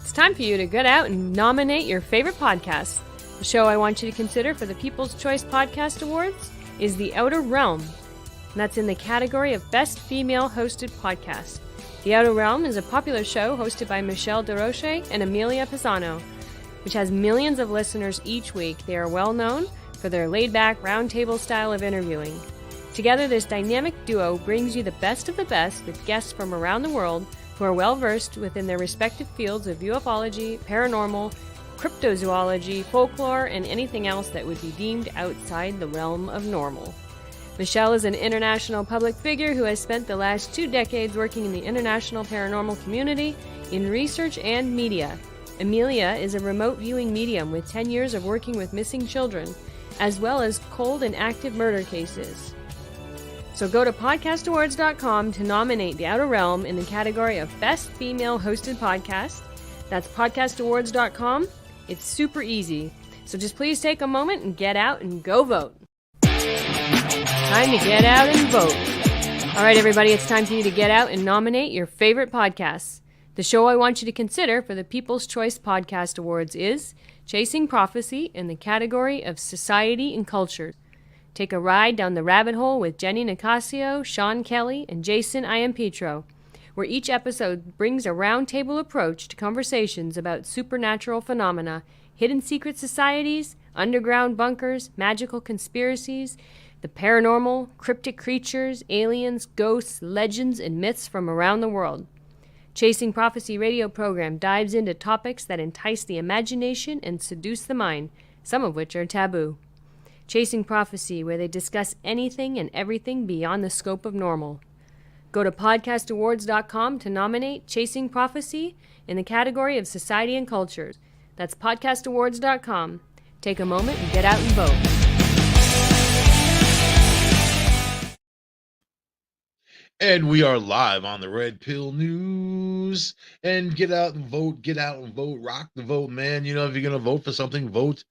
It's time for you to get out and nominate your favorite podcast. The show I want you to consider for the People's Choice Podcast Awards is The Outer Realm, and that's in the category of Best Female Hosted Podcast. The Outer Realm is a popular show hosted by Michelle DeRoche and Amelia Pisano, which has millions of listeners each week. They are well known for their laid-back, roundtable style of interviewing. Together, this dynamic duo brings you the best of the best with guests from around the world who are well-versed within their respective fields of ufology, paranormal, cryptozoology, folklore, and anything else that would be deemed outside the realm of normal. Michelle is an international public figure who has spent the last 2 decades working in the international paranormal community in research and media. Amelia is a remote viewing medium with 10 years of working with missing children, as well as cold and active murder cases. So go to podcastawards.com to nominate The Outer Realm in the category of Best Female Hosted Podcast. That's podcastawards.com. It's super easy. So just please take a moment and get out and go vote. Time to get out and vote. All right, everybody, it's time for you to get out and nominate your favorite podcasts. The show I want you to consider for the People's Choice Podcast Awards is Chasing Prophecy in the category of Society and Culture. Take a ride down the rabbit hole with Jenny Nicasio, Sean Kelly, and Jason Iampietro, where each episode brings a roundtable approach to conversations about supernatural phenomena, hidden secret societies, underground bunkers, magical conspiracies, the paranormal, cryptic creatures, aliens, ghosts, legends, and myths from around the world. Chasing Prophecy radio program dives into topics that entice the imagination and seduce the mind, some of which are taboo. Chasing Prophecy, where they discuss anything and everything beyond the scope of normal. Go to podcastawards.com to nominate Chasing Prophecy in the category of Society and Cultures. That's podcastawards.com. Take a moment and get out and vote. And we are live on the Red Pill News. And get out and vote. Get out and vote. Rock the vote, man. You know, if you're going to vote for something, vote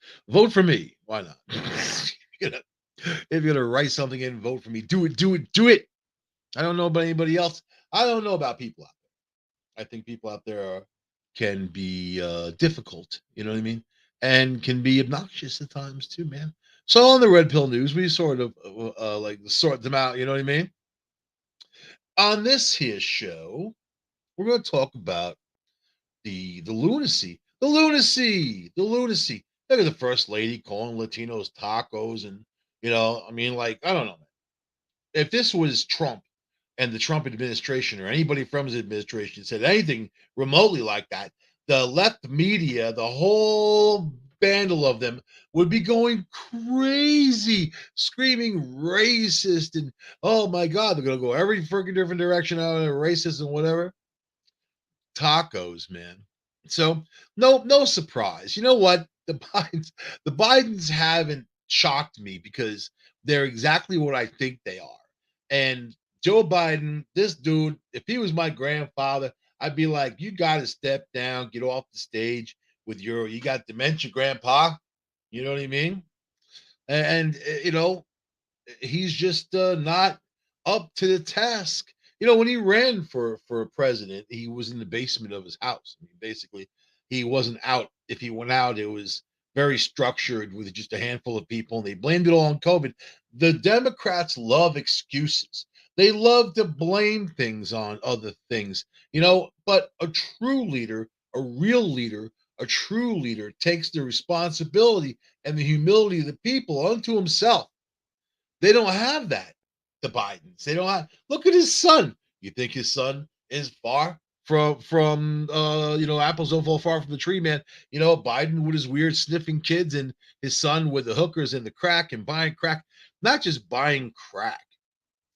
for me. Why not? If you're going to write something in, vote for me. Do it. I don't know about anybody else. I don't know about people out there. I think people out there can be difficult. You know what I mean? And can be obnoxious at times too, man. So on the Red Pill News, we sort of like sort them out. You know what I mean? On this here show, we're going to talk about the lunacy. The lunacy. Look at the first lady calling Latinos tacos, and I mean, like, I don't know. If this was Trump and the Trump administration or anybody from his administration said anything remotely like that, the left media, the whole bandle of them would be going crazy, screaming racist, and oh my God, they're gonna go every freaking different direction out of racist and whatever. Tacos, man. So no surprise. You know what? The Bidens haven't shocked me because they're exactly what I think they are. And Joe Biden, this dude, if he was my grandfather, I'd be like, you got to step down, get off the stage with you got dementia, grandpa. You know what I mean? And he's just not up to the task. When he ran for president, he was in the basement of his house. I mean, basically, he wasn't out. If he went out, it was very structured with just a handful of people, and they blamed it all on COVID. The Democrats love excuses. They love to blame things on other things, but a true leader, a real leader, a true leader takes the responsibility and the humility of the people unto himself. They don't have that, the Bidens. They don't have. Look at his son. You think his son is far from apples don't fall far from the tree, man. Biden with his weird sniffing kids, and his son with the hookers and the crack and buying crack. Not just buying crack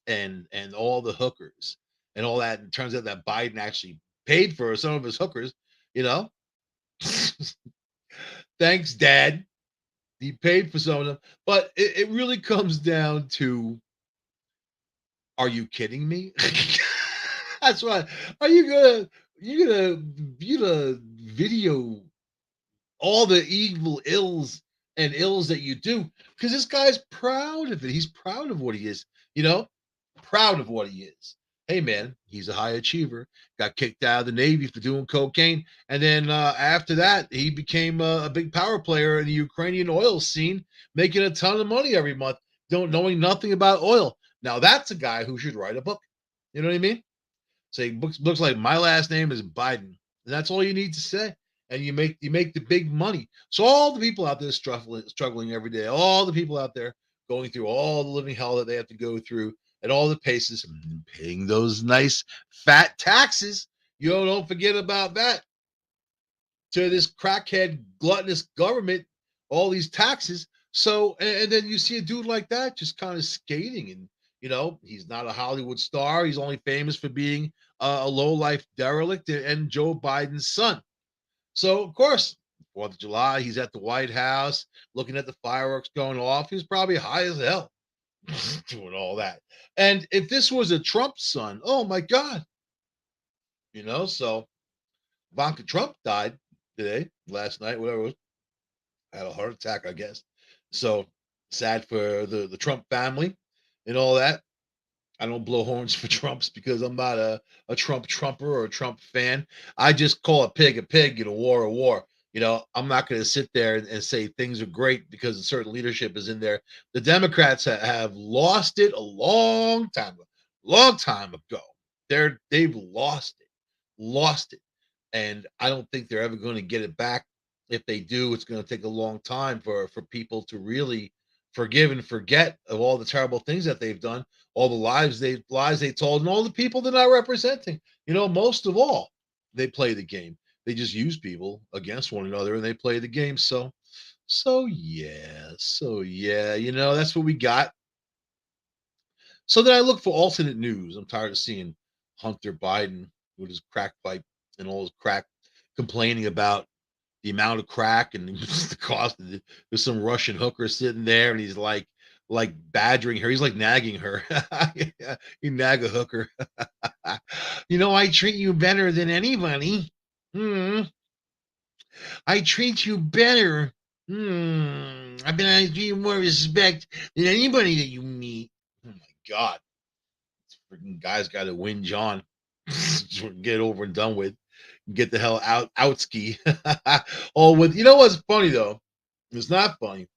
and all the hookers and all that. And it turns out that Biden actually paid for some of his hookers, Thanks, Dad. He paid for some of them. But it really comes down to, are you kidding me? That's why. Are you gonna video all the evil ills that you do? Because this guy's proud of it. He's proud of what he is, proud of what he is. Hey man, he's a high achiever. Got kicked out of the Navy for doing cocaine, and then after that, he became a big power player in the Ukrainian oil scene, making a ton of money every month, don't knowing nothing about oil. Now that's a guy who should write a book. You know what I mean? Say books like my last name is Biden, and that's all you need to say, and you make the big money. So all the people out there struggling every day, all the people out there going through all the living hell that they have to go through at all the paces, paying those nice fat taxes. You don't forget about that to this crackhead gluttonous government, all these taxes. So, and then you see a dude like that just kind of skating, and he's not a Hollywood star. He's only famous for being a low life derelict and Joe Biden's son. So, of course, 4th of July, he's at the White House looking at the fireworks going off. He's probably high as hell doing all that. And if this was a Trump son, oh my God, so Ivanka Trump died today, last night, whatever it was, had a heart attack, I guess. So sad for the Trump family and all that. I don't blow horns for Trumps because I'm not a Trumper or a Trump fan. I just call a pig and a war a war. I'm not going to sit there and say things are great because a certain leadership is in there. The Democrats have lost it a long time ago. They've lost it. And I don't think they're ever going to get it back. If they do, it's going to take a long time for people to really forgive and forget of all the terrible things that they've done, all the lies they told, and all the people they're not representing. Most of all, they play the game. They just use people against one another, and they play the game. So yeah. That's what we got. So then I look for alternate news. I'm tired of seeing Hunter Biden with his crack pipe and all his crack complaining about the amount of crack and the cost of it. There's some Russian hooker sitting there and he's like badgering her. He's like nagging her. You nag a hooker. I treat you better than anybody. Hmm. I treat you better. I've been I give you more respect than anybody that you meet. Oh my God. This freaking guy's got to win John. Get over and done with. Get the hell out ski. Oh, what's funny though? It's not funny.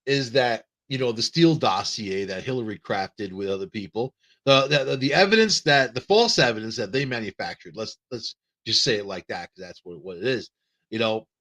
Is that the Steele dossier that Hillary crafted with other people, the evidence that the false evidence that they manufactured. Let's just say it like that because that's what it is.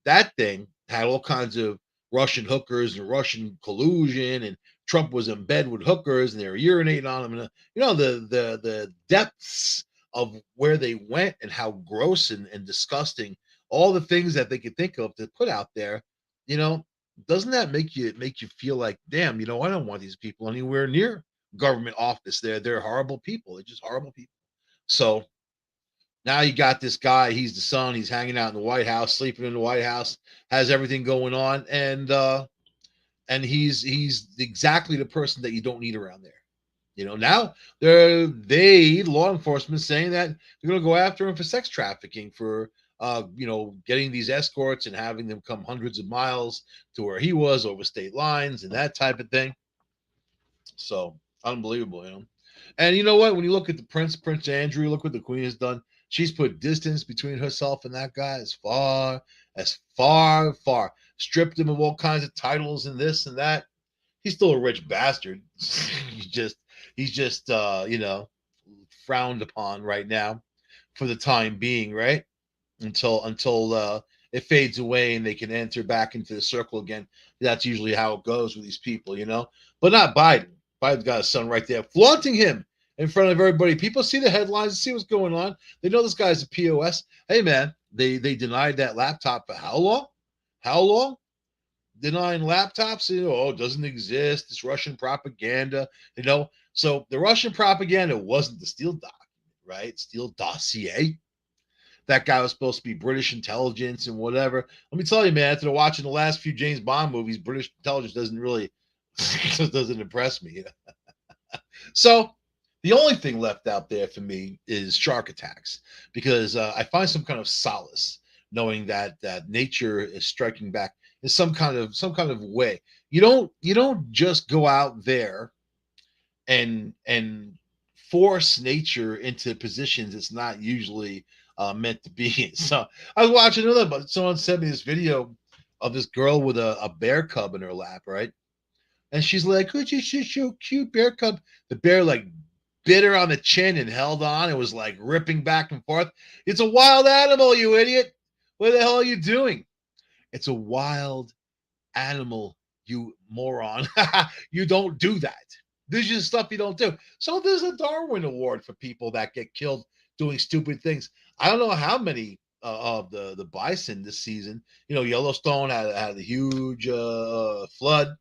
That thing had all kinds of Russian hookers and Russian collusion, and Trump was in bed with hookers, and they were urinating on them. And the depths of where they went and how gross and disgusting all the things that they could think of to put out there. You know, doesn't that make you feel like, damn, I don't want these people anywhere near government office. They're horrible people. They're just horrible people. So now you got this guy, he's the son, he's hanging out in the White House, sleeping in the White House, has everything going on, and he's exactly the person that you don't need around there. Now law enforcement saying that they're going to go after him for sex trafficking, for getting these escorts and having them come hundreds of miles to where he was over state lines and that type of thing. So unbelievable. And you know what? When you look at the Prince Andrew, look what the Queen has done. She's put distance between herself and that guy as far, stripped him of all kinds of titles and this and that. He's still a rich bastard. he's just frowned upon right now for the time being, right? Until it fades away and they can enter back into the circle again. That's usually how it goes with these people. But not Biden. Biden's got a son right there, flaunting him in front of everybody. People see the headlines and see what's going on. They know this guy's a POS. Hey man, they denied that laptop for how long? How long? Denying laptops, it doesn't exist. It's Russian propaganda. So the Russian propaganda wasn't the Steele document, right? Steele dossier. That guy was supposed to be British intelligence and whatever. Let me tell you, man, after watching the last few James Bond movies, British intelligence doesn't really doesn't impress me. So the only thing left out there for me is shark attacks, because I find some kind of solace knowing that nature is striking back in some kind of way. You don't just go out there and force nature into positions it's not usually meant to be in. So I was watching another, but someone sent me this video of this girl with a bear cub in her lap, right? And she's like, "Could you shoot your cute bear cub?" The bear like bit her on the chin and held on. It was like ripping back and forth. It's a wild animal, you idiot. What the hell are you doing? It's a wild animal, you moron. You don't do that. This is just stuff you don't do. So there's a Darwin Award for people that get killed doing stupid things. I don't know how many of the bison this season. You know, Yellowstone had a huge flood,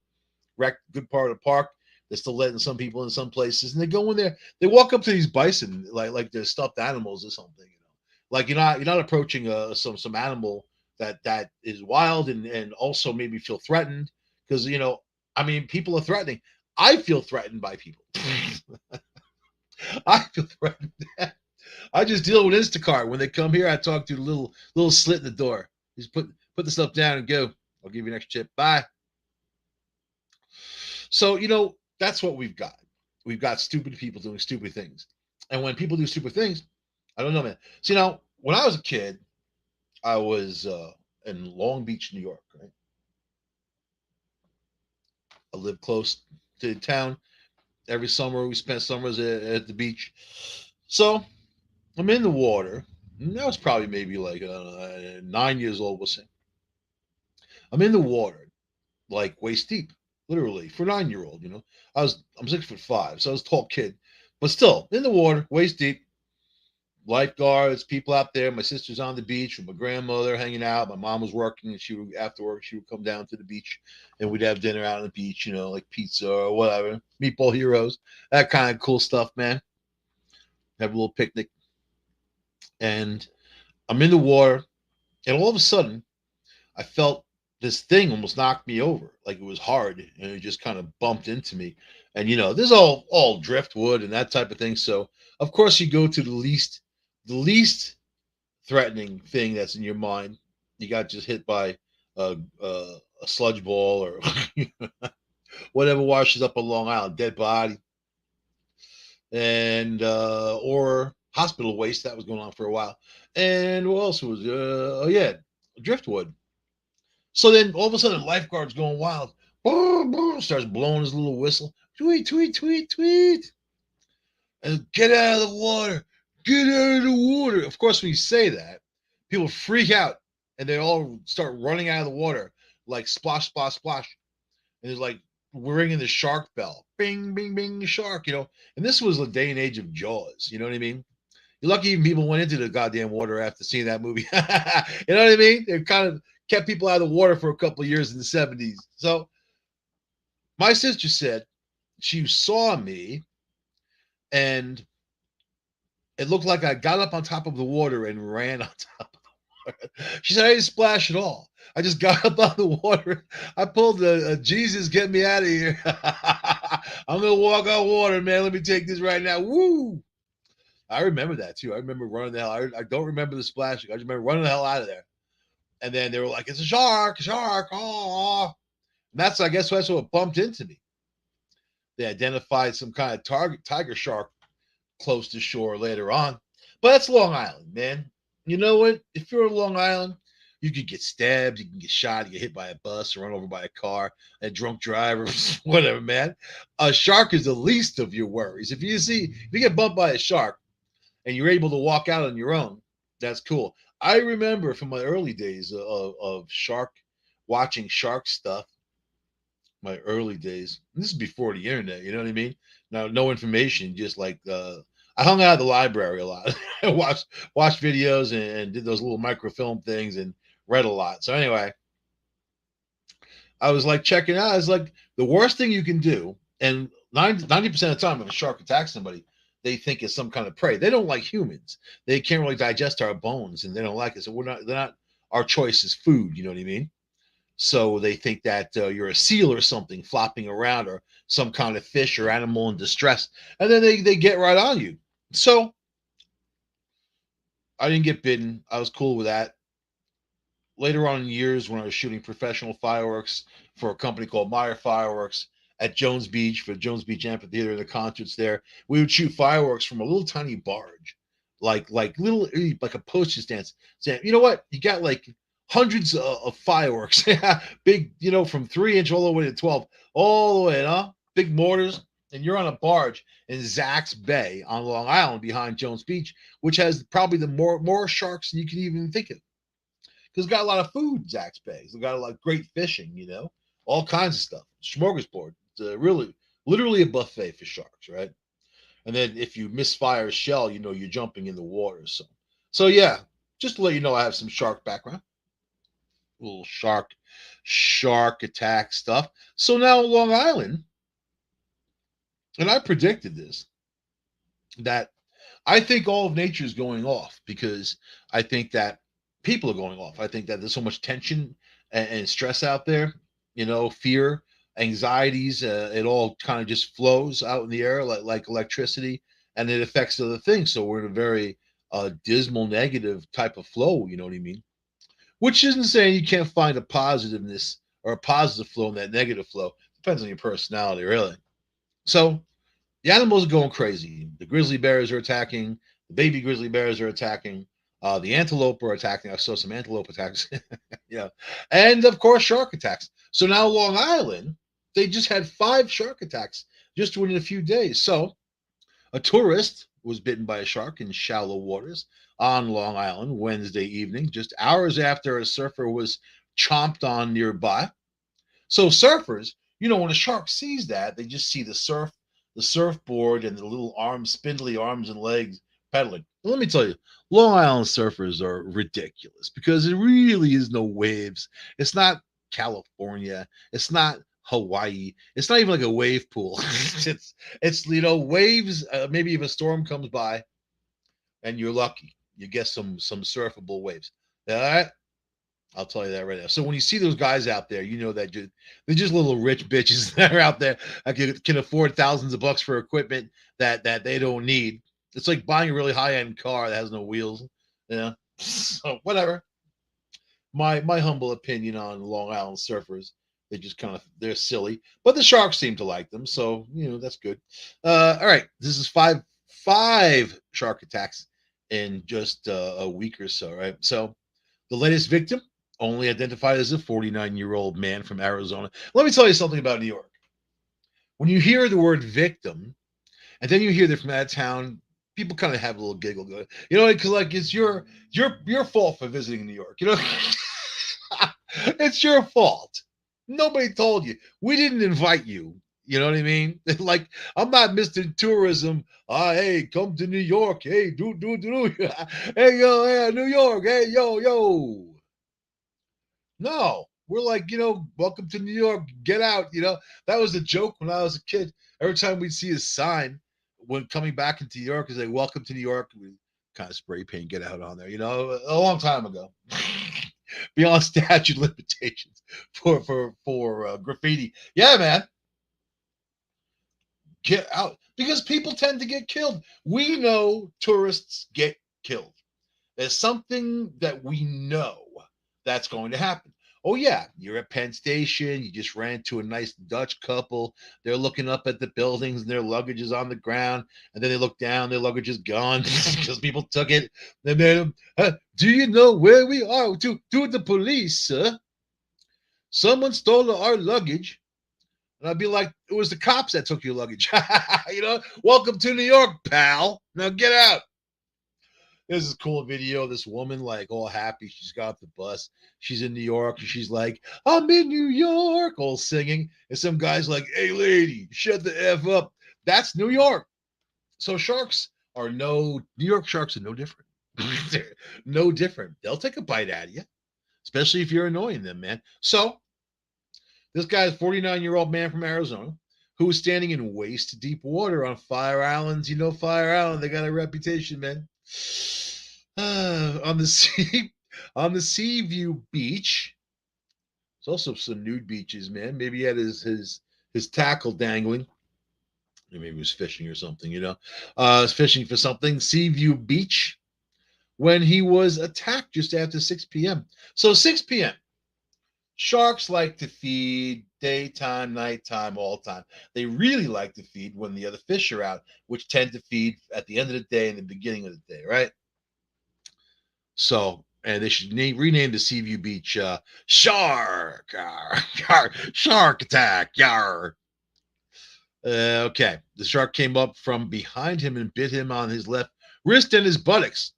wrecked a good part of the park. They're still letting some people in some places, and they go in there. They walk up to these bison like they're stuffed animals or something. You know, like you're not approaching some animal that is wild and also maybe feel threatened because I mean people are threatening. I feel threatened by people. I feel threatened. I just deal with Instacart when they come here. I talk to the little slit in the door. Just put the stuff down and go. I'll give you an extra chip. Bye. So, that's what we've got. We've got stupid people doing stupid things. And when people do stupid things, I don't know, man. So, when I was a kid, I was in Long Beach, New York, right? I lived close to the town. Every summer, we spent summers at the beach. So, I'm in the water. And I was probably maybe like 9 years old, we'll say. I'm in the water, like waist deep, literally for a 9-year old. I'm 6'5", so I was a tall kid, but still in the water, waist deep. Lifeguards, people out there. My sister's on the beach with my grandmother hanging out. My mom was working, and after work she would come down to the beach, and we'd have dinner out on the beach. Like pizza or whatever, meatball heroes, that kind of cool stuff, man. Have a little picnic, and I'm in the water, and all of a sudden I felt this thing almost knocked me over. Like it was hard and it just kind of bumped into me. And this is all driftwood and that type of thing. So of course you go to the least threatening thing that's in your mind. You got just hit by a sludge ball or whatever washes up on Long Island, dead body, and or hospital waste that was going on for a while. And what else was? Oh yeah, driftwood. So then all of a sudden, lifeguard's going wild. Boom, boom, starts blowing his little whistle. Tweet, tweet, tweet, tweet. And get out of the water. Get out of the water. Of course, when you say that, people freak out and they all start running out of the water like splash, splash, splash. And it's like we're ringing the shark bell. Bing, bing, bing, shark, And this was the day and age of Jaws. You know what I mean? You're lucky even people went into the goddamn water after seeing that movie. You know what I mean? They kind of kept people out of the water for a couple of years in the 70s. So my sister said she saw me and it looked like I got up on top of the water and ran on top of the water. She said I didn't splash at all. I just got up on the water. I pulled the Jesus, get me out of here. I'm going to walk on water, man. Let me take this right now. Woo! I remember that too. I remember running the hell. I don't remember the splashing. I just remember running the hell out of there. And then they were like, "It's a shark, shark!" Oh, and I guess that's what bumped into me. They identified some kind of tiger shark close to shore later on, but that's Long Island, man. You know what? If you're on Long Island, you could get stabbed, you can get shot, you get hit by a bus, or run over by a car, a drunk driver, whatever, man. A shark is the least of your worries. If you get bumped by a shark, and you're able to walk out on your own, that's cool. I remember from my early days of watching shark stuff, my early days. This is before the internet, you know what I mean? Now, no information, just like I hung out at the library a lot. I watched videos and did those little microfilm things and read a lot. So anyway, I was like checking out. It's like the worst thing you can do, and 90% of the time, if a shark attacks somebody, they think it's some kind of prey. They don't like humans. They can't really digest our bones, and they don't like it. So they're not our choice is food. You know what I mean? So they think that you're a seal or something flopping around, or some kind of fish or animal in distress, and then they get right on you. So I didn't get bitten. I was cool with that. Later on in years, when I was shooting professional fireworks for a company called Meyer Fireworks, at Jones Beach for Jones Beach Amphitheater, the concerts there. We would shoot fireworks from a little tiny barge, like little like a postage stamp. Saying, you know what? You got like hundreds of fireworks, big, from 3 inch all the way to 12, all the way, big mortars, and you're on a barge in Zack's Bay on Long Island behind Jones Beach, which has probably the more sharks than you can even think of. Because it's got a lot of food, Zack's Bay. It's got a lot of great fishing, all kinds of stuff. Smorgasbord. It's literally a buffet for sharks, right? And then if you misfire a shell, you're jumping in the water. So yeah, just to let you know, I have some shark background, little shark attack stuff. So now Long Island, and I predicted this, that I think all of nature is going off because I think that people are going off. I think that there's so much tension and stress out there, fear, anxieties. It all kind of just flows out in the air like electricity, and it affects other things. So we're in a very dismal, negative type of flow. You know what I mean? Which isn't saying you can't find a positiveness or a positive flow in that negative flow. Depends on your personality, really. So the animals are going crazy. The grizzly bears are attacking. The baby grizzly bears are attacking. The antelope are attacking. I saw some antelope attacks. Yeah. And of course, shark attacks. So now Long Island, they just had 5 shark attacks just within a few days. So a tourist was bitten by a shark in shallow waters on Long Island Wednesday evening, just hours after a surfer was chomped on nearby. So surfers, when a shark sees that, they just see the surfboard, and the little arms, spindly arms and legs pedaling. But let me tell you, Long Island surfers are ridiculous because there really is no waves. It's not California. It's not Hawaii. It's not even like a wave pool. it's waves. Maybe if a storm comes by, and you're lucky, you get some surfable waves. All right. I'll tell you that right now. So when you see those guys out there, that they're just little rich bitches that are out there that can afford thousands of bucks for equipment that they don't need. It's like buying a really high-end car that has no wheels. So whatever. My humble opinion on Long Island surfers, they're silly, but the sharks seem to like them, so that's good. All right, this is five shark attacks in just a week or so, right? So the latest victim, only identified as a 49-year-old man from Arizona. Let me tell you something about New York. When you hear the word victim, and then you hear they're from out of town, people kind of have a little giggle going, because it's your fault for visiting New York. It's your fault. Nobody told you. We didn't invite you. You know what I mean? Like, I'm not Mr. Tourism. Hey, come to New York. Hey, do. Hey, yo, hey, New York. Hey, yo. No, we're like, welcome to New York. Get out. That was a joke when I was a kid. Every time we'd see a sign when coming back into New York, is like, welcome to New York. We kind of spray paint, get out on there, a long time ago. Beyond statute limitations for graffiti. Yeah, man. Get out. Because people tend to get killed. We know tourists get killed. There's something that we know that's going to happen. Oh, yeah, you're at Penn Station. You just ran into a nice Dutch couple. They're looking up at the buildings and their luggage is on the ground. And then they look down, their luggage is gone because people took it. They made them, do you know where we are? To the police, sir. Someone stole our luggage. And I'd be like, it was the cops that took your luggage. Welcome to New York, pal. Now get out. There's this cool video. This woman, like, all happy. She's got off the bus. She's in New York. And she's like, I'm in New York, all singing. And some guy's like, hey, lady, shut the F up. That's New York. So New York sharks are no different. They're no different. They'll take a bite out of you, especially if you're annoying them, man. So this guy's a 49-year-old man from Arizona who was standing in waist deep water on Fire Islands. Fire Island, they got a reputation, man. On the Seaview Beach. There's also some nude beaches, man. Maybe he had his tackle dangling. Maybe he was fishing or something, was fishing for something. Seaview Beach, when he was attacked just after 6 p.m. So 6 p.m. Sharks like to feed. daytime, nighttime, all time. They really like to feed when the other fish are out, which tend to feed at the end of the day and the beginning of the day, right? So, and they should rename the Seaview Beach Shark, Shark Attack, yar. Okay, the shark came up from behind him and bit him on his left wrist and his buttocks.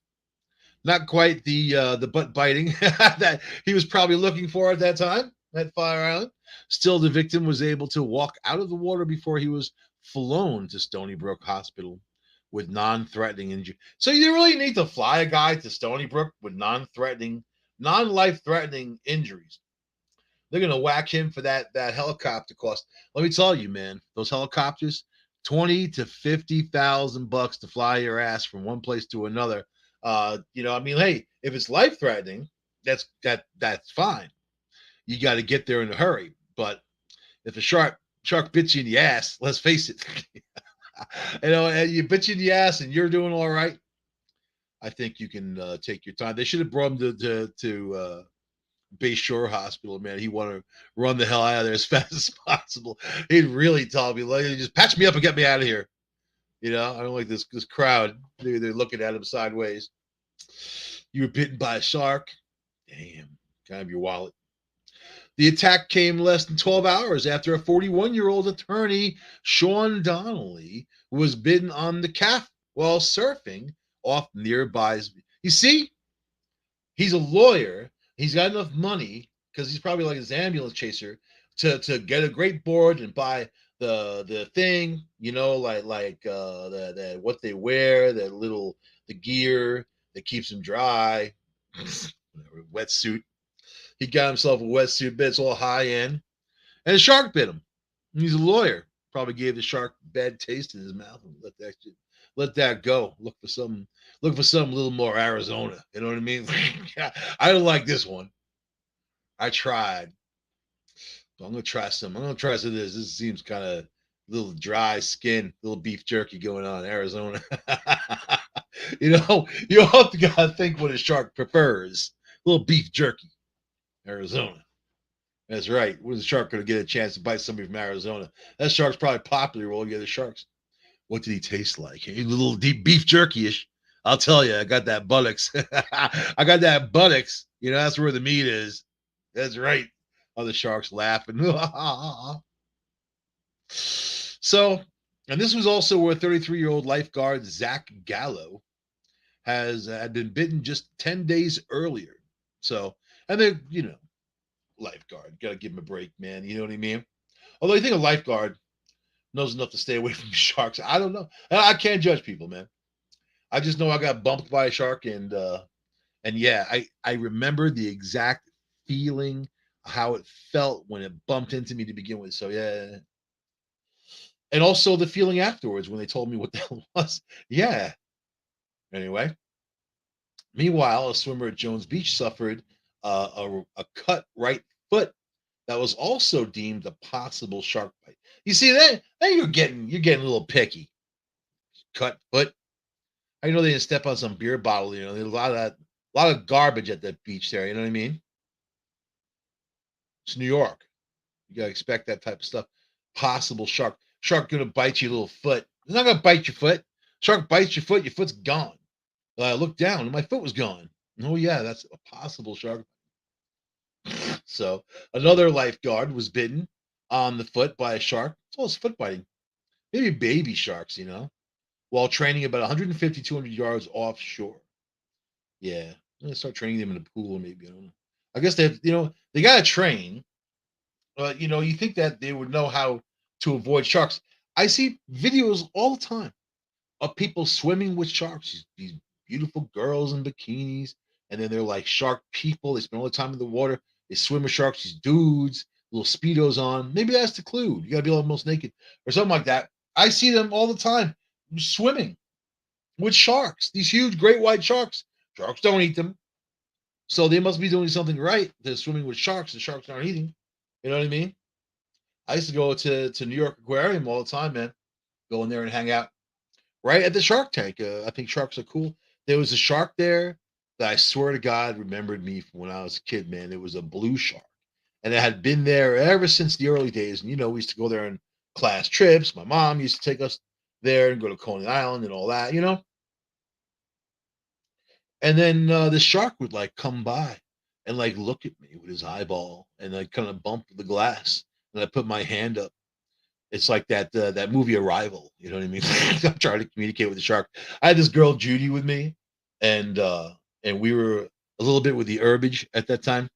Not quite the butt biting that he was probably looking for at that time at Fire Island. Still, the victim was able to walk out of the water before he was flown to Stony Brook Hospital with non-threatening injury. So you really need to fly a guy to Stony Brook with non-threatening, non-life-threatening injuries. They're gonna whack him for that helicopter cost. Let me tell you, man, those helicopters, 20 to 50,000 bucks to fly your ass from one place to another. I mean, hey, if it's life threatening, that's fine. You got to get there in a hurry. But if a shark bits you in the ass, let's face it, and you bit you in the ass and you're doing all right, I think you can take your time. They should have brought him to Bay Shore Hospital, man. He wanted to run the hell out of there as fast as possible. He'd really tell me, like, just patch me up and get me out of here. I don't like this crowd. They're looking at him sideways. You were bitten by a shark. Damn, kind of your wallet. The attack came less than 12 hours after a 41-year-old attorney, Sean Donnelly, was bitten on the calf while surfing off nearby. You see, he's a lawyer. He's got enough money because he's probably like his ambulance chaser to get a great board and buy the thing, like the what they wear, the gear that keeps him dry, wetsuit. He got himself a wetsuit, but it's all high end, and a shark bit him. He's a lawyer. Probably gave the shark a bad taste in his mouth and let that go. Look for something a little more Arizona. You know what I mean? I don't like this one. I tried. But I'm gonna try some. I'm gonna try some of this. This seems kind of a little dry skin, little beef jerky going on in Arizona. You have to gotta think what a shark prefers. A little beef jerky, Arizona. That's right. When's a shark gonna get a chance to bite somebody from Arizona? That shark's probably popular with all the other sharks. What did he taste like? A little deep beef jerky-ish. I'll tell you, I got that buttocks. I got that buttocks. That's where the meat is. That's right. Other sharks laughing. So, and this was also where 33-year-old lifeguard Zach Gallo had been bitten just 10 days earlier. So, and then, lifeguard, got to give him a break, man. You know what I mean? Although I think a lifeguard knows enough to stay away from sharks. I don't know. I can't judge people, man. I just know I got bumped by a shark, and yeah, I remember the exact feeling, how it felt when it bumped into me to begin with. So yeah, and also the feeling afterwards when they told me what the hell it was. Yeah. Anyway, meanwhile, a swimmer at Jones Beach suffered a cut right foot that was also deemed a possible shark bite. You see that? Then you're getting a little picky. Cut foot. I know they didn't step on some beer bottle. There's a lot of garbage at that beach there. You know what I mean? It's New York. You gotta expect that type of stuff. Possible shark. Shark gonna bite your little foot. It's not gonna bite your foot. Shark bites your foot's gone. Look down, and my foot was gone. Oh yeah, that's a possible shark. So another lifeguard was bitten on the foot by a shark. It's all foot biting. Maybe baby sharks, while training about 150, 200 yards offshore. Yeah, I'm gonna start training them in the pool, maybe. I don't know. I guess they have, they gotta train. You think that they would know how to avoid sharks. I see videos all the time of people swimming with sharks. These beautiful girls in bikinis, and then they're like shark people. They spend all the time in the water. They swim with sharks. These dudes, little speedos on. Maybe that's the clue. You gotta be almost naked or something like that. I see them all the time swimming with sharks. These huge, great white sharks. Sharks don't eat them, so they must be doing something right. They're swimming with sharks. The sharks aren't eating. You know what I mean? I used to go to New York Aquarium all the time, man. Go in there and hang out right at the shark tank. I think sharks are cool. There was a shark there that I swear to God remembered me from when I was a kid, man. It was a blue shark. And I had been there ever since the early days. And, we used to go there on class trips. My mom used to take us there and go to Coney Island and all that. And then the shark would like come by and like look at me with his eyeball and like kind of bump the glass. And I put my hand up. It's like that movie Arrival. You know what I mean? I'm trying to communicate with the shark. I had this girl Judy with me, and we were a little bit with the herbage at that time.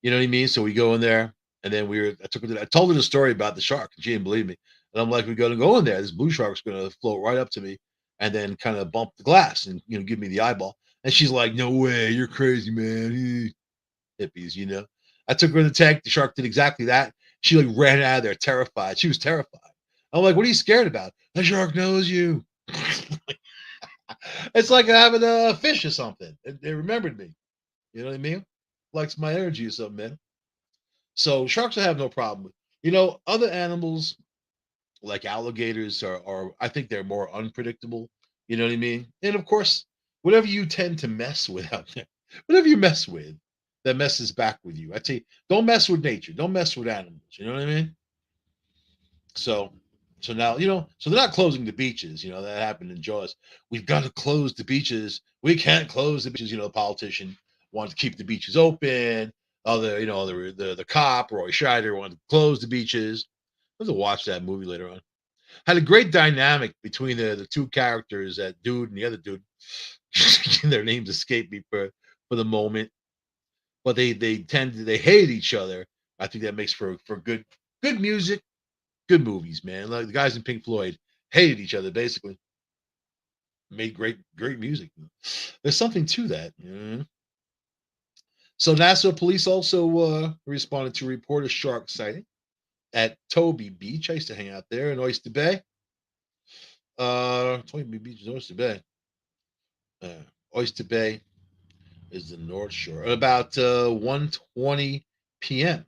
You know what I mean? So we go in there, and then I told her the story about the shark, and she didn't believe me. And I'm like, we're gonna go in there. This blue shark's gonna float right up to me, and then kind of bump the glass and give me the eyeball. And she's like, no way, you're crazy, man. Hippies. I took her to the tank. The shark did exactly that. She like ran out of there terrified. She was terrified. I'm like, what are you scared about? The shark knows you. It's like having a fish or something. It remembered me. You know what I mean? Likes my energy or something, man. So sharks I have no problem with. Other animals like alligators are I think they're more unpredictable. You know what I mean? And of course, whatever you tend to mess with out there, whatever you mess with, that messes back with you. I tell you, don't mess with nature. Don't mess with animals. You know what I mean? So so now, so they're not closing the beaches, that happened in Jaws. We've got to close the beaches. We can't close the beaches, the politician wants to keep the beaches open. The cop, Roy Scheider, wanted to close the beaches. I have to watch that movie later on. Had a great dynamic between the two characters, that dude and the other dude. Their names escape me for the moment, but they hate each other. I think that makes for good music, good movies, man. Like the guys in Pink Floyd hated each other basically, made great music. There's something to that. So Nassau police also responded to report a shark sighting at Toby Beach. I used to hang out there in Oyster Bay. Toby Beach is Oyster Bay. Oyster Bay is the North Shore. At about 1:20 p.m.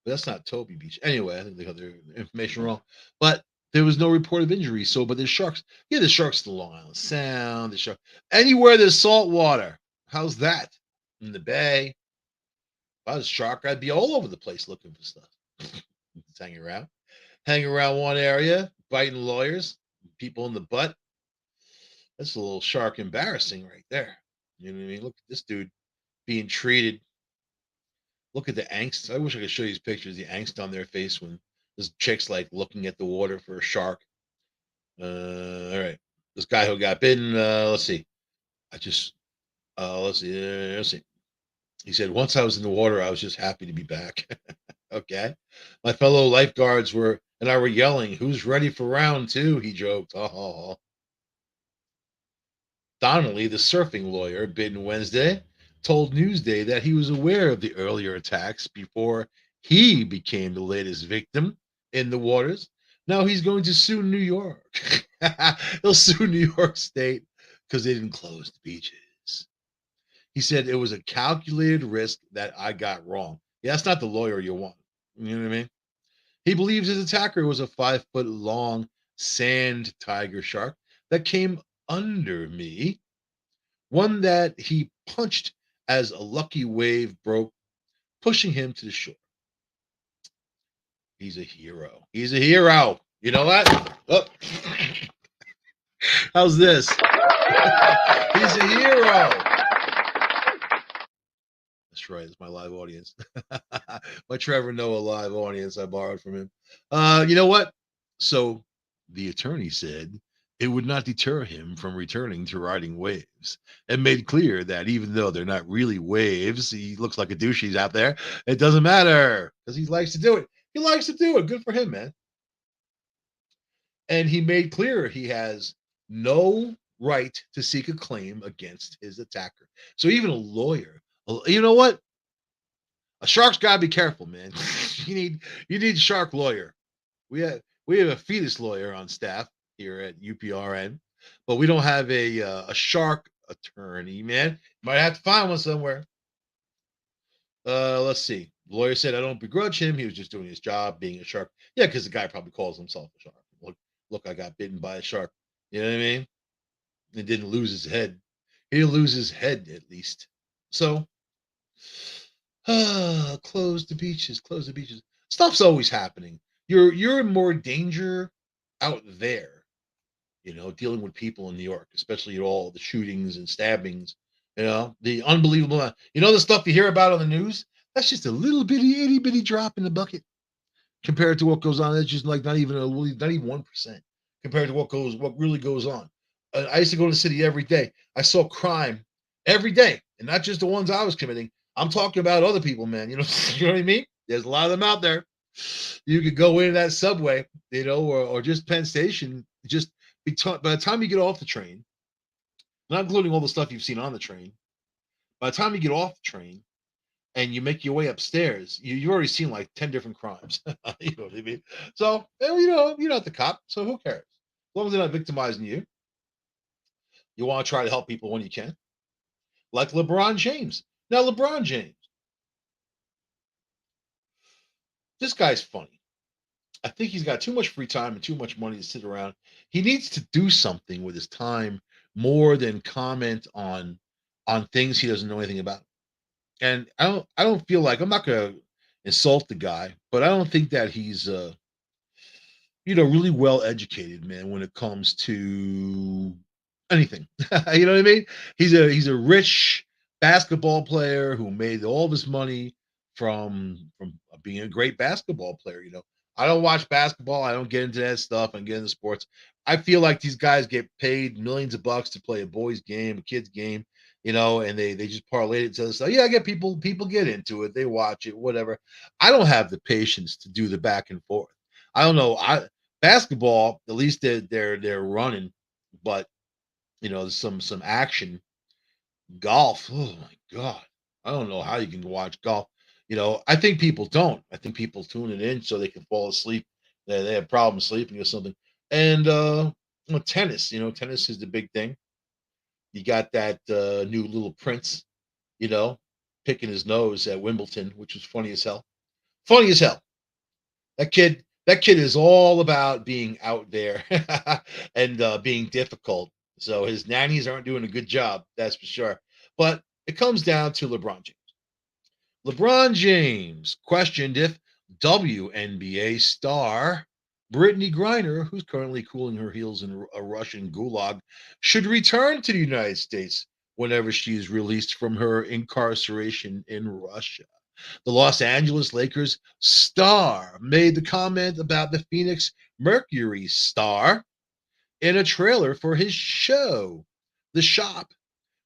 But that's not Toby Beach. Anyway, I think they got their information wrong. But there was no report of injury. So, but there's sharks. Yeah, there's sharks in the Long Island Sound. There's sharks anywhere there's salt water. How's that? In the bay. If I was a shark, I'd be all over the place looking for stuff. Just hanging around one area, biting lawyers, people in the butt. That's a little shark embarrassing right there. You know what I mean? Look at this dude being treated. Look at the angst. I wish I could show you these pictures. The angst on their face when this chick's like looking at the water for a shark. All right. This guy who got bitten. Let's see. I just let's see. Let's see. He said, once I was in the water, I was just happy to be back. Okay. My fellow lifeguards were and I were yelling, who's ready for round two? He joked. Oh. Donnelly, the surfing lawyer, bitten Wednesday, told Newsday that he was aware of the earlier attacks before he became the latest victim in the waters. Now he's going to sue New York. He'll sue New York State because they didn't close the beaches. He said it was a calculated risk that I got wrong. Yeah, that's not the lawyer you want. You know what I mean? He believes his attacker was a 5-foot long sand tiger shark that came under me, one that he punched as a lucky wave broke, pushing him to the shore. He's a hero. He's a hero. You know what? Oh. How's this? He's a hero. That's right. It's my live audience. My Trevor Noah live audience I borrowed from him. You know what? So the attorney said it would not deter him from returning to riding waves and made clear that even though they're not really waves, he looks like a douche. He's out there. It doesn't matter because he likes to do it. He likes to do it. Good for him, man. And he made clear he has no right to seek a claim against his attacker. So even a lawyer, you know what? A shark's got to be careful, man. You need shark lawyer. We have a fetus lawyer on staff here at UPRN, but we don't have a shark attorney, man. Might have to find one somewhere. Let's see. The lawyer said I don't begrudge him. He was just doing his job, being a shark. Yeah, because the guy probably calls himself a shark. Look, I got bitten by a shark. You know what I mean? He didn't lose his head. He didn't lose his head at least. So Close the beaches, close the beaches. Stuff's always happening. You're in more danger out there, dealing with people in New York, especially all the shootings and stabbings, the unbelievable, the stuff you hear about on the news. That's just a little bitty, itty bitty drop in the bucket compared to what goes on. That's just like not even 1% compared to what really goes on. I used to go to the city every day. I saw crime every day, and not just the ones I was committing. I'm talking about other people, man. You know what I mean? There's a lot of them out there. You could go into that subway, or just Penn Station. Just by the time you get off the train, not including all the stuff you've seen on the train, by the time you get off the train, and you make your way upstairs, you've already seen like 10 different crimes. You know what I mean? So, you're not the cop, so who cares? As long as they're not victimizing you, you want to try to help people when you can. Like LeBron James. Now, LeBron James, this guy's funny. I think he's got too much free time and too much money to sit around. He needs to do something with his time more than comment on things he doesn't know anything about. And I don't feel like, I'm not gonna insult the guy, but I don't think that he's really well educated, man, when it comes to anything. You know what I mean? He's a rich basketball player who made all this money from being a great basketball player. I don't watch basketball. I don't get into that stuff and get into sports. I feel like these guys get paid millions of bucks to play a boys' game, a kid's game, and they just parlay it to stuff. Yeah, I get people get into it, they watch it, whatever. I don't have the patience to do the back and forth. I don't know. Basketball, at least they're running, but there's some action. Golf, oh my god, I don't know how you can watch golf. I think people don't. I think people tune it in so they can fall asleep. They have problems sleeping or something. And tennis, tennis is the big thing. You got that new little prince, you know, picking his nose at Wimbledon, which was funny as hell. Funny as hell. That kid is all about being out there and being difficult. So his nannies aren't doing a good job, that's for sure. But it comes down to LeBron James. LeBron James questioned if WNBA star Brittany Griner, who's currently cooling her heels in a Russian gulag, should return to the United States whenever she is released from her incarceration in Russia. The Los Angeles Lakers star made the comment about the Phoenix Mercury star in a trailer for his show, The Shop,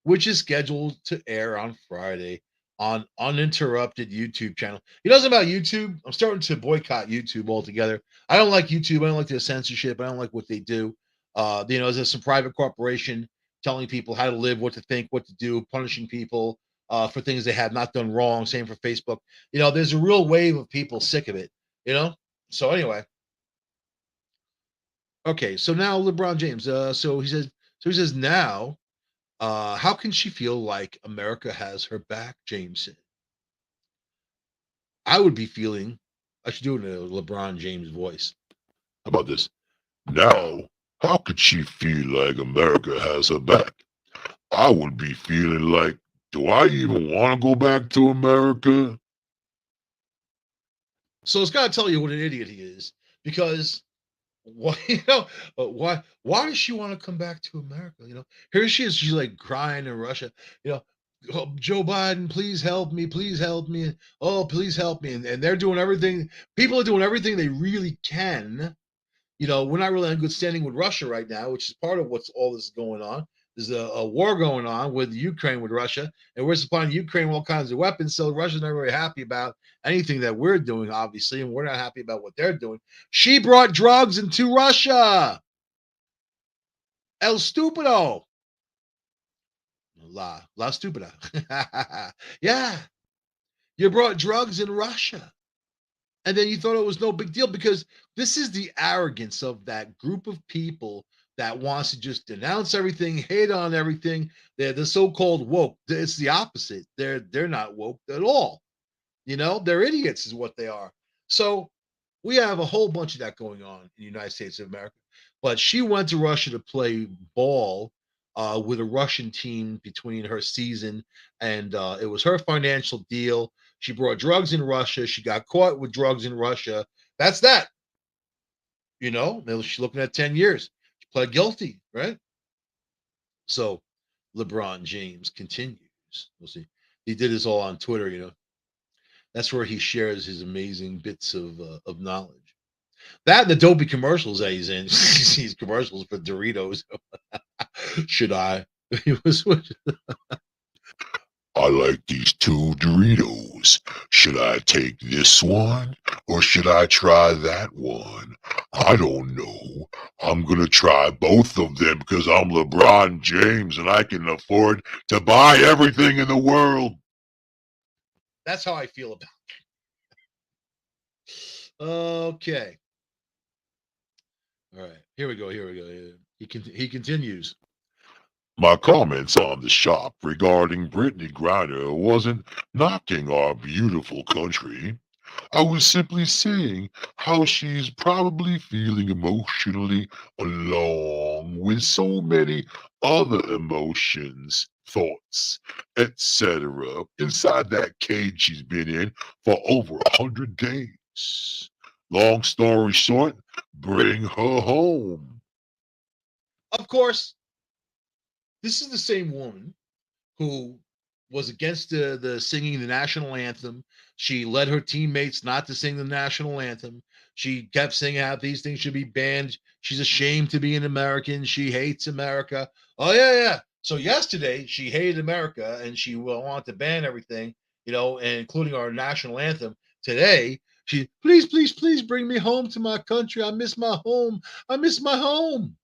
which is scheduled to air on Friday on uninterrupted YouTube channel. You know something about YouTube? I'm starting to boycott YouTube altogether. I don't like YouTube. I don't like their censorship. I don't like what they do. There's some private corporation telling people how to live, what to think, what to do, punishing people for things they have not done wrong. Same for Facebook. There's a real wave of people sick of it. So anyway, okay. So now LeBron James. So he says now, how can she feel like America has her back, James said. I would be feeling, I should do it in a LeBron James voice. How about this? Now, how could she feel like America has her back? I would be feeling like, do I even want to go back to America? So it's got to tell you what an idiot he is, because why, why does she want to come back to America? Here she is, she's like crying in Russia, you know, "Oh, Joe Biden, please help me, please help me. Oh, please help me." And they're doing everything, people are doing everything they really can. We're not really on good standing with Russia right now, which is part of what's all this going on. There's a war going on with Ukraine with Russia, and we're supplying Ukraine with all kinds of weapons. So Russia's not very happy about anything that we're doing, obviously, and we're not happy about what they're doing. She brought drugs into Russia. El stupido. La stupida. Yeah, you brought drugs in Russia. And then you thought it was no big deal, because this is the arrogance of that group of people that wants to just denounce everything, hate on everything. They're the so-called woke. It's the opposite. They're not woke at all. They're idiots is what they are. So we have a whole bunch of that going on in the United States of America. But she went to Russia to play ball with a Russian team between her season, and it was her financial deal. She brought drugs in Russia. She got caught with drugs in Russia. That's that. She's looking at 10 years. She pled guilty, right? So LeBron James continues. We'll see. He did this all on Twitter. That's where he shares his amazing bits of knowledge. That and the dopey commercials that he's in. These commercials for Doritos. Should I? He was. I like these 2 Doritos. Should I take this one or should I try that one? I don't know. I'm going to try both of them because I'm LeBron James and I can afford to buy everything in the world. That's how I feel about it. Okay. All right. Here we go. He continues. My comments on the shop regarding Brittany Griner wasn't knocking our beautiful country. I was simply saying how she's probably feeling emotionally along with so many other emotions, thoughts, etc. inside that cage she's been in for over 100 days. Long story short, bring her home. Of course, this is the same woman who was against the singing the national anthem. She led her teammates not to sing the national anthem. She kept singing how these things should be banned. She's ashamed to be an American. She hates America. Oh yeah. So yesterday she hated America and she will want to ban everything, and including our national anthem. Today she please bring me home to my country. I miss my home. I miss my home.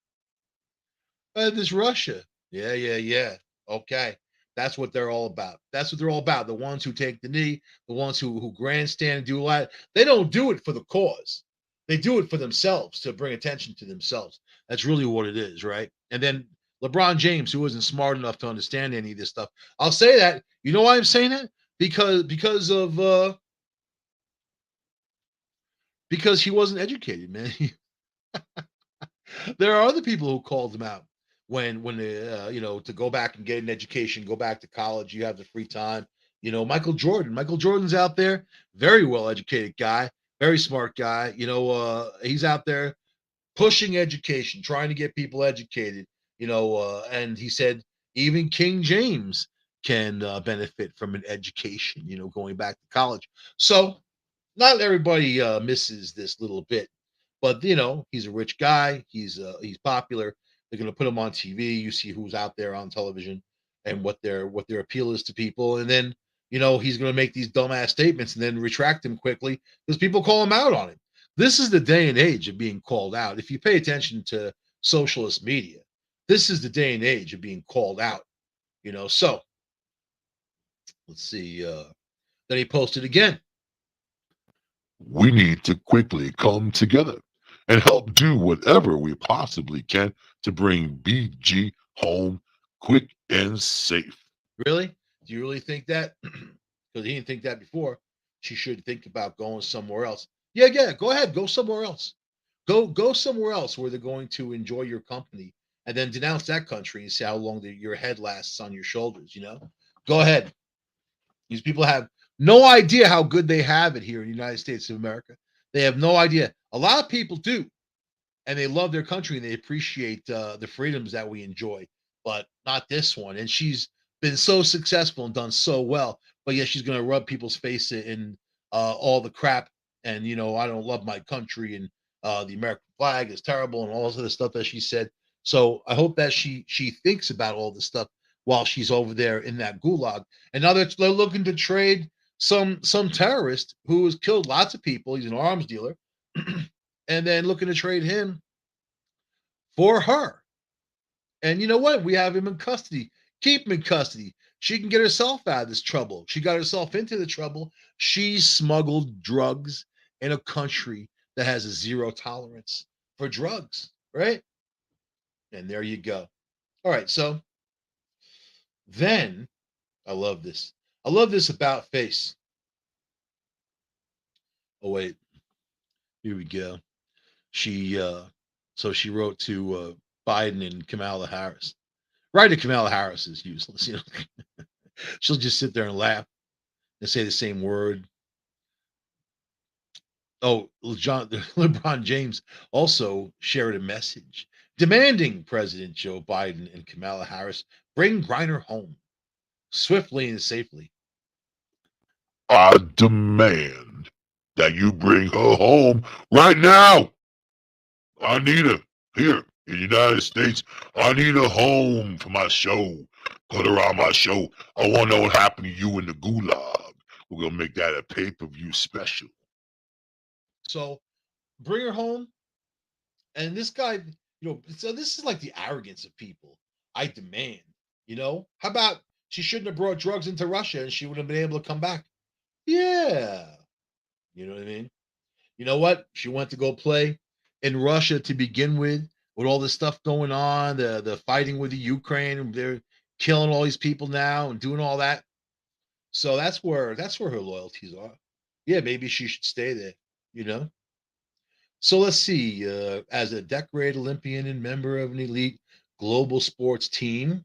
This Russia. Yeah. Okay. That's what they're all about. That's what they're all about. The ones who take the knee, the ones who grandstand and do a lot. They don't do it for the cause. They do it for themselves to bring attention to themselves. That's really what it is, right? And then LeBron James, who isn't smart enough to understand any of this stuff. I'll say that. You know why I'm saying that? Because he wasn't educated, man. There are other people who called him out when they, to go back and get an education, go back to college. You have the free time. Michael Jordan. Michael Jordan's out there, very well educated guy, very smart guy. He's out there pushing education, trying to get people educated. And he said even King James can benefit from an education. Going back to college. So not everybody misses this little bit, but he's a rich guy. He's popular. They're going to put him on TV. You see who's out there on television and what their appeal is to people, and then he's going to make these dumbass statements and then retract them quickly because people call him out on it. This is the day and age of being called out. If you pay attention to socialist media, this is the day and age of being called out. So let's see. Then he posted again. We need to quickly come together and help do whatever we possibly can to bring BG home quick and safe. Really? Do you really think that? Because he didn't think that before. She should think about going somewhere else. Yeah. Go ahead. Go somewhere else. Go somewhere else where they're going to enjoy your company, and then denounce that country and see how long your head lasts on your shoulders. Go ahead. These people have no idea how good they have it here in the United States of America. They have no idea. A lot of people do, and they love their country and they appreciate the freedoms that we enjoy, but not this one. And she's been so successful and done so well, but yet she's going to rub people's face in all the crap. And I don't love my country, and the American flag is terrible, and all this other stuff that she said. So I hope that she thinks about all this stuff while she's over there in that gulag. And now they're looking to trade some terrorist who has killed lots of people. He's an arms dealer. And then looking to trade him for her. And you know what? We have him in custody. Keep him in custody. She can get herself out of this trouble. She got herself into the trouble. She smuggled drugs in a country that has a zero tolerance for drugs, right? And there you go. All right. So then I love this. I love this about face. Oh, wait. Here we go. She so she wrote to Biden and Kamala Harris, Right to Kamala Harris is useless. She'll just sit there and laugh and say the same word. Oh, LeBron James also shared a message demanding President Joe Biden and Kamala Harris bring Griner home swiftly and safely. I demand that you bring her home right now. I need her here in the United States. I need her home for my show. Put her on my show. I want to know what happened to you in the gulag. We're going to make that a pay-per-view special. So bring her home. And this guy, so this is like the arrogance of people. I demand, how about she shouldn't have brought drugs into Russia and she would have been able to come back? Yeah. You know what I mean? You know what? She went to go play in Russia to begin with all this stuff going on, the fighting with the Ukraine, and they're killing all these people now and doing all that. So that's where her loyalties are. Yeah, maybe she should stay there, you know. So let's see. As a decorated Olympian and member of an elite global sports team,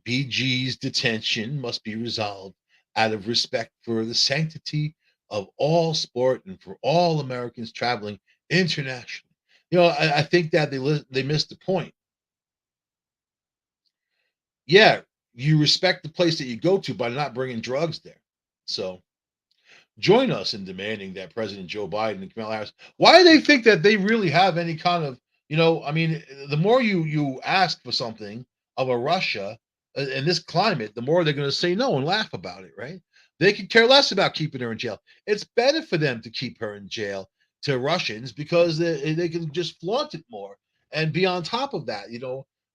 BG's detention must be resolved out of respect for the sanctity of all sport and for all Americans traveling internationally. I think that they missed the point. Yeah, you respect the place that you go to by not bringing drugs there. So join us in demanding that President Joe Biden and Kamala Harris. Why do they think that they really have any kind of, I mean, the more you ask for something of a Russia in this climate, the more they're going to say no and laugh about it, right? They could care less about keeping her in jail. It's better for them to keep her in jail to Russians because they can just flaunt it more and be on top of that.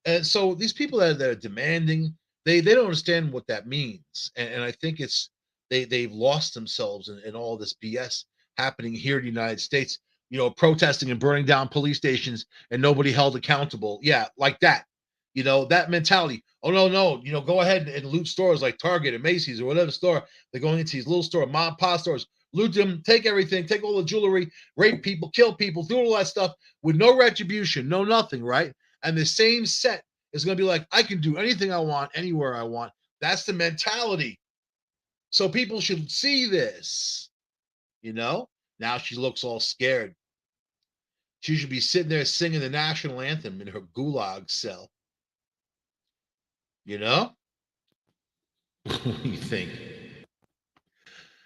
And so these people that are demanding, they don't understand what that means. And I think they've lost themselves in all this BS happening here in the United States, protesting and burning down police stations and nobody held accountable. Yeah, like that. That mentality. Oh no, go ahead and loot stores like Target and Macy's or whatever store. They're going into these little store, mom and pop stores, loot them, take everything, take all the jewelry, rape people, kill people, do all that stuff with no retribution, no nothing, right? And the same set is going to be like, I can do anything I want, anywhere I want. That's the mentality. So people should see this, Now she looks all scared. She should be sitting there singing the national anthem in her gulag cell. What do you think?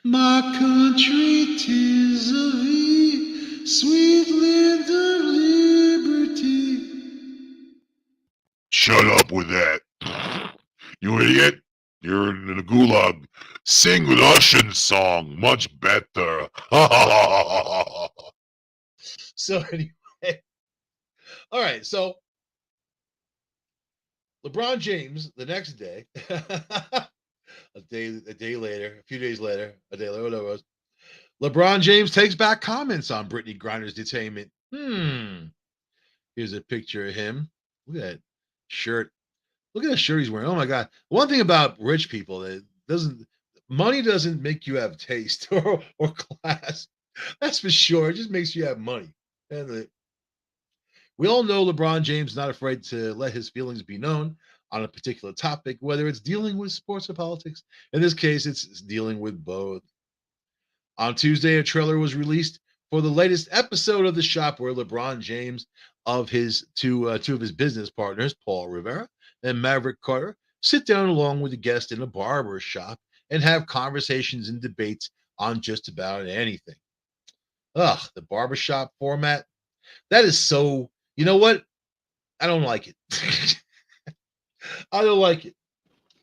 My country, 'tis of thee, sweet land of liberty. Shut up with that. You idiot. You're in the gulag. Sing Russian song. Much better. So anyway, all right. So LeBron James the next day, a day later, a few days later, a day later, whatever it was, LeBron James takes back comments on Brittany Griner's detainment. Here's a picture of him. Look at that shirt. Look at the shirt he's wearing. Oh my God. One thing about rich people that money doesn't make you have taste or class. That's for sure. It just makes you have money. And we all know LeBron James is not afraid to let his feelings be known on a particular topic, whether it's dealing with sports or politics. In this case, it's dealing with both. On Tuesday, a trailer was released for the latest episode of The Shop, where LeBron James of his two of his business partners, Paul Rivera and Maverick Carter, sit down along with a guest in a barber shop and have conversations and debates on just about anything. Ugh, the barbershop format. That is so, you know what? I don't like it. I don't like it.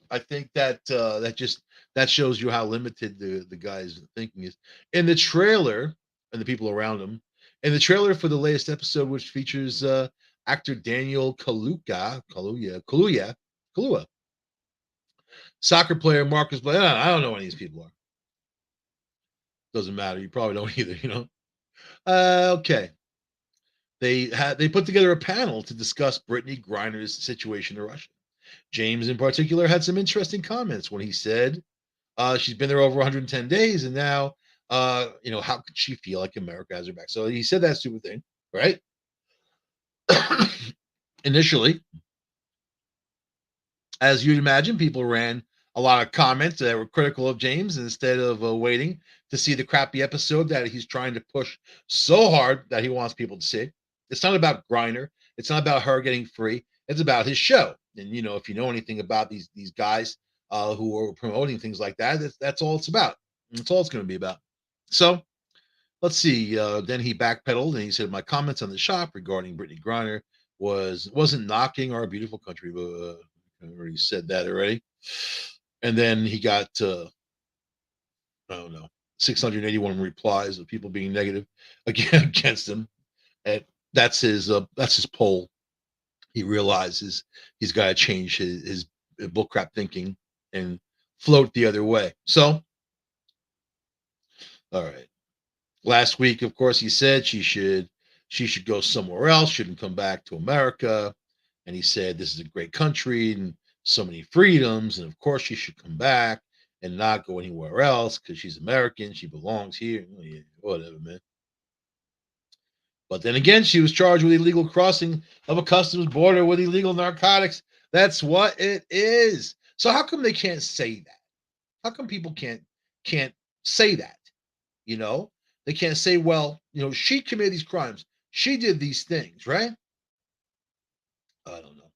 I think that that shows you how limited the guy's thinking is. In the trailer, and the people around him, in the trailer for the latest episode, which features actor Daniel Kalua, soccer player Marcus Blair. I don't know who any of these people are. Doesn't matter. You probably don't either. Okay. They put together a panel to discuss Brittany Griner's situation in Russia. James, in particular, had some interesting comments when he said she's been there over 110 days, and now, how could she feel like America has her back? So he said that stupid thing, right? Initially, As you'd imagine, people ran a lot of comments that were critical of James instead of waiting to see the crappy episode that he's trying to push so hard that he wants people to see. It's not about Griner. It's not about her getting free. It's about his show. And if you know anything about these guys who are promoting things like that, that's all it's about. That's all it's going to be about. So let's see. Then he backpedaled and he said, "My comments on the shop regarding Brittany Griner wasn't knocking our beautiful country." But I already said that already. And then he got I don't know 681 replies of people being negative again against him. And that's his poll. He realizes he's got to change his bullcrap thinking and float the other way. So, all right. Last week, of course, he said she should go somewhere else, shouldn't come back to America. And he said this is a great country and so many freedoms, and of course she should come back and not go anywhere else because she's American, she belongs here. Yeah, whatever, man. But then again, she was charged with illegal crossing of a customs border with illegal narcotics. That's what it is. So how come they can't say that? How come people can't say that? You know, they can't say, well, she committed these crimes. She did these things, right? I don't know.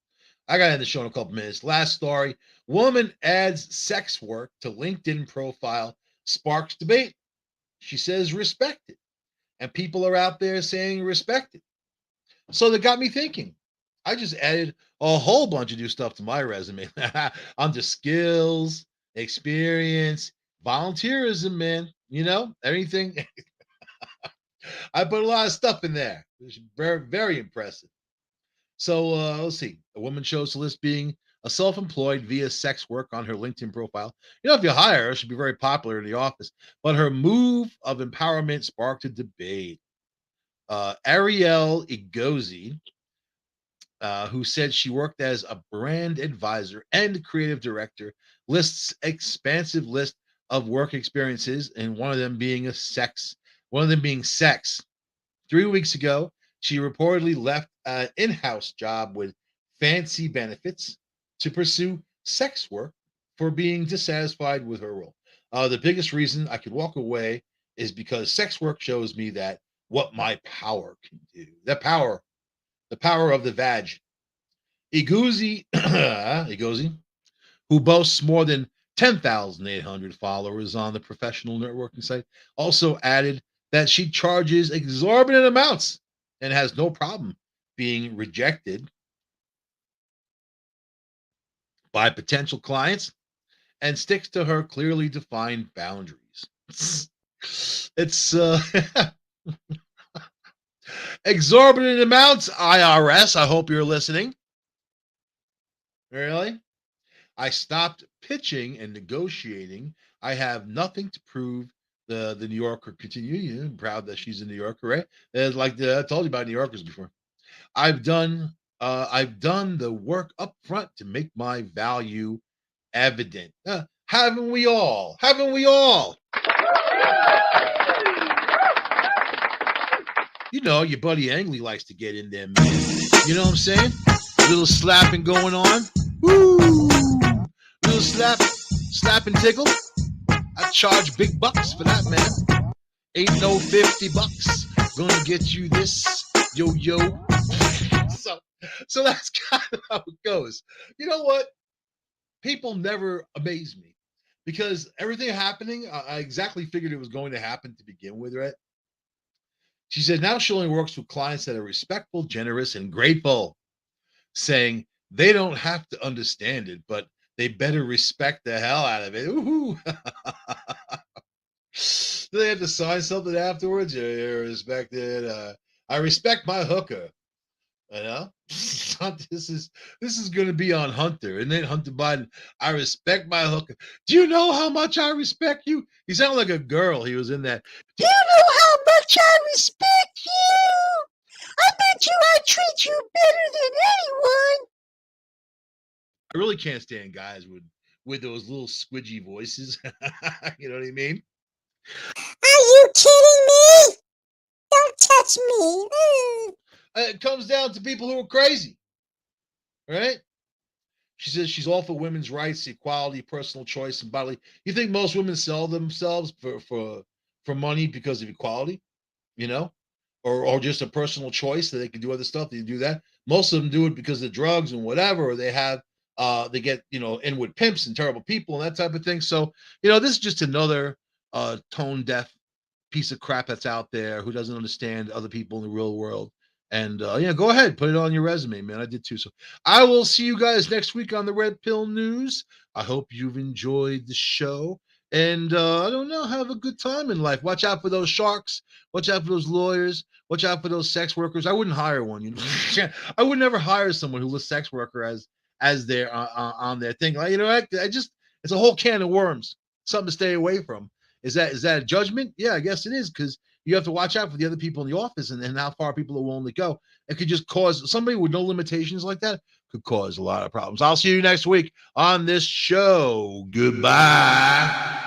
I got to end the show in a couple minutes. Last story. Woman adds sex work to LinkedIn profile, sparks debate. She says respect it. And people are out there saying respect it. So that got me thinking. I just added a whole bunch of new stuff to my resume under skills, experience, volunteerism, man. Everything. I put a lot of stuff in there. It's very, very impressive. So let's see. A woman chose to list being a self-employed via sex work on her LinkedIn profile. If you hire her, she'd be very popular in the office. But her move of empowerment sparked a debate. Ariel Igozi, who said she worked as a brand advisor and creative director, lists expansive list of work experiences, and one of them being sex. 3 weeks ago, she reportedly left an in-house job with fancy benefits to pursue sex work for being dissatisfied with her role. The biggest reason I could walk away is because sex work shows me that what my power can do. The power of the vag. Igozi, who boasts more than 10,800 followers on the professional networking site, also added that she charges exorbitant amounts and has no problem being rejected by potential clients and sticks to her clearly defined boundaries. It's exorbitant amounts, IRS. I hope you're listening. Really? I stopped pitching and negotiating. I have nothing to prove. The New Yorker continue. I'm proud that she's a New Yorker, right? And I told you about New Yorkers before. I've done the work up front to make my value evident. Haven't we all? Haven't we all? Your buddy Angley likes to get in there, man. You know what I'm saying? A little slapping going on. Woo! Little slap and tickle. I charge big bucks for that, man. Ain't no $50 gonna get you this, yo. So that's kind of how it goes. You know what? People never amaze me because everything happening, I exactly figured it was going to happen to begin with, right? She said now she only works with clients that are respectful, generous, and grateful, saying they don't have to understand it, but they better respect the hell out of it. Ooh. Do they have to sign something afterwards? You're respected. I respect my hooker. This is going to be on Hunter, and then Hunter Biden. I respect my hooker. Do you know how much I respect you? He sounded like a girl. He was in that. Do you know how much I respect you? I bet you I treat you better than anyone. I really can't stand guys with those little squidgy voices. You know what I mean? Are you kidding me? Don't touch me. It comes down to people who are crazy, right? She says she's all for women's rights, equality, personal choice, and bodily. You think most women sell themselves for money because of equality, you know, or just a personal choice that they can do other stuff? They do that. Most of them do it because of drugs and whatever, or they have they get in with pimps and terrible people and that type of thing. So this is just another tone deaf piece of crap that's out there who doesn't understand other people in the real world. And go ahead, put it on your resume, man. I did too. So I will see you guys next week on the Red Pill News. I hope you've enjoyed the show. And I don't know, have a good time in life. Watch out for those sharks. Watch out for those lawyers. Watch out for those sex workers. I wouldn't hire one. I would never hire someone who lists sex worker as their on their thing. Like, I just it's a whole can of worms. Something to stay away from. Is that a judgment? Yeah, I guess it is, because you have to watch out for the other people in the office and how far people are willing to go. It could just cause somebody with no limitations like that could cause a lot of problems. I'll see you next week on this show. Goodbye.